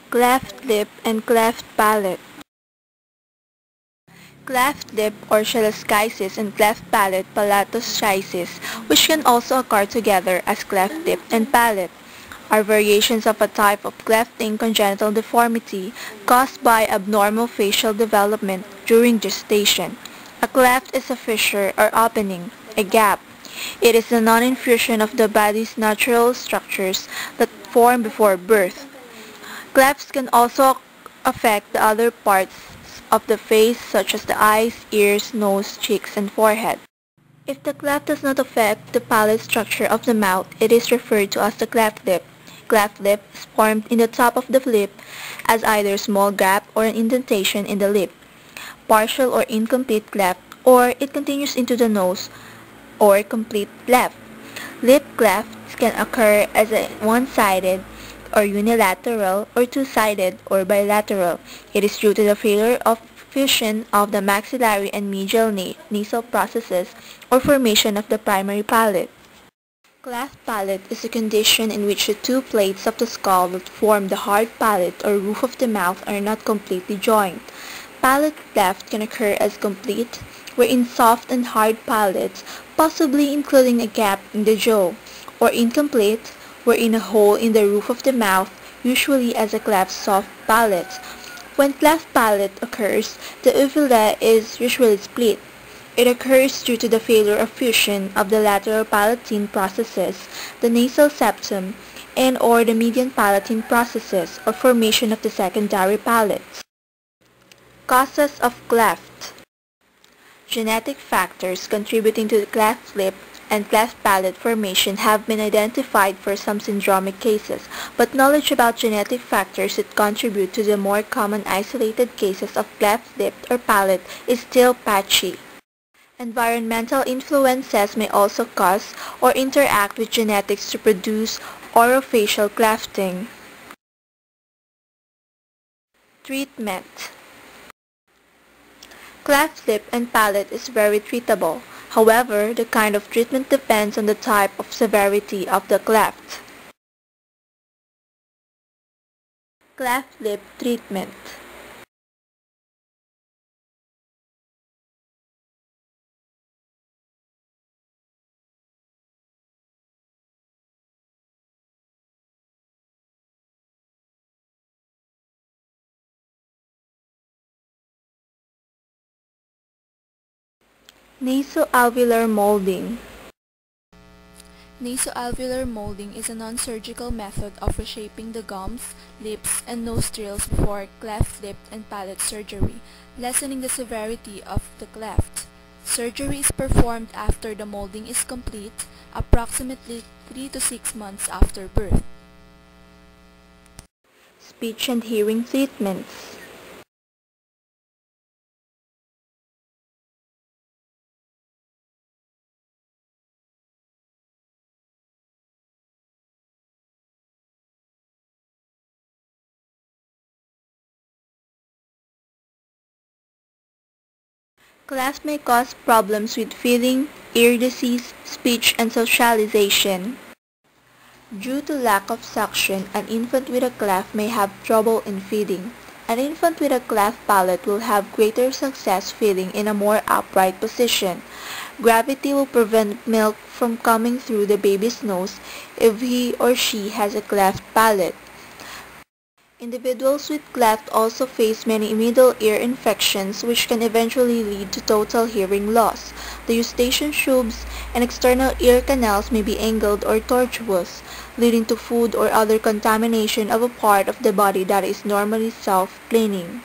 Cleft lip and cleft palate. Cleft lip or choleschisis and cleft palate palatoschisis, which can also occur together as cleft lip and palate, are variations of a type of clefting congenital deformity caused by abnormal facial development during gestation. A cleft is a fissure or opening, a gap. It is the non-infusion of the body's natural structures that form before birth. Clefts can also affect the other parts of the face such as the eyes, ears, nose, cheeks, and forehead. If the cleft does not affect the palate structure of the mouth, it is referred to as the cleft lip. Cleft lip is formed in the top of the lip as either a small gap or an indentation in the lip, partial or incomplete cleft, or it continues into the nose, or complete cleft. Lip clefts can occur as a one-sided or unilateral or two-sided or bilateral. It is due to the failure of fusion of the maxillary and medial nasal processes or formation of the primary palate. Cleft palate is a condition in which the two plates of the skull that form the hard palate or roof of the mouth are not completely joined. Palate cleft can occur as complete, wherein soft and hard palates, possibly including a gap in the jaw, or incomplete, wherein a hole in the roof of the mouth, usually as a cleft soft palate. When cleft palate occurs, the uvula is usually split. It occurs due to the failure of fusion of the lateral palatine processes, the nasal septum, and or the median palatine processes, or formation of the secondary palates. Causes of cleft. Genetic factors contributing to the cleft lip and cleft palate formation have been identified for some syndromic cases, but knowledge about genetic factors that contribute to the more common isolated cases of cleft lip or palate is still patchy. Environmental influences may also cause or interact with genetics to produce orofacial clefting. Treatment. Cleft lip and palate is very treatable. However, the kind of treatment depends on the type of severity of the cleft. Cleft lip treatment. Nasoalveolar molding. Nasoalveolar molding is a non-surgical method of reshaping the gums, lips, and nostrils before cleft lip and palate surgery, lessening the severity of the cleft. Surgery is performed after the molding is complete, approximately 3 to 6 months after birth. Speech and hearing treatments. Cleft may cause problems with feeding, ear disease, speech, and socialization. Due to lack of suction, an infant with a cleft may have trouble in feeding. An infant with a cleft palate will have greater success feeding in a more upright position. Gravity will prevent milk from coming through the baby's nose if he or she has a cleft palate. Individuals with cleft also face many middle ear infections which can eventually lead to total hearing loss. The eustachian tubes and external ear canals may be angled or tortuous, leading to food or other contamination of a part of the body that is normally self-cleaning.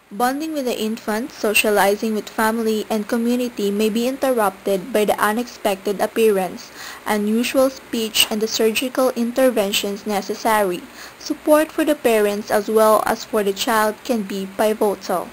Bonding with the infant, socializing with family and community may be interrupted by the unexpected appearance, unusual speech, and the surgical interventions necessary. Support for the parents as well as for the child can be pivotal.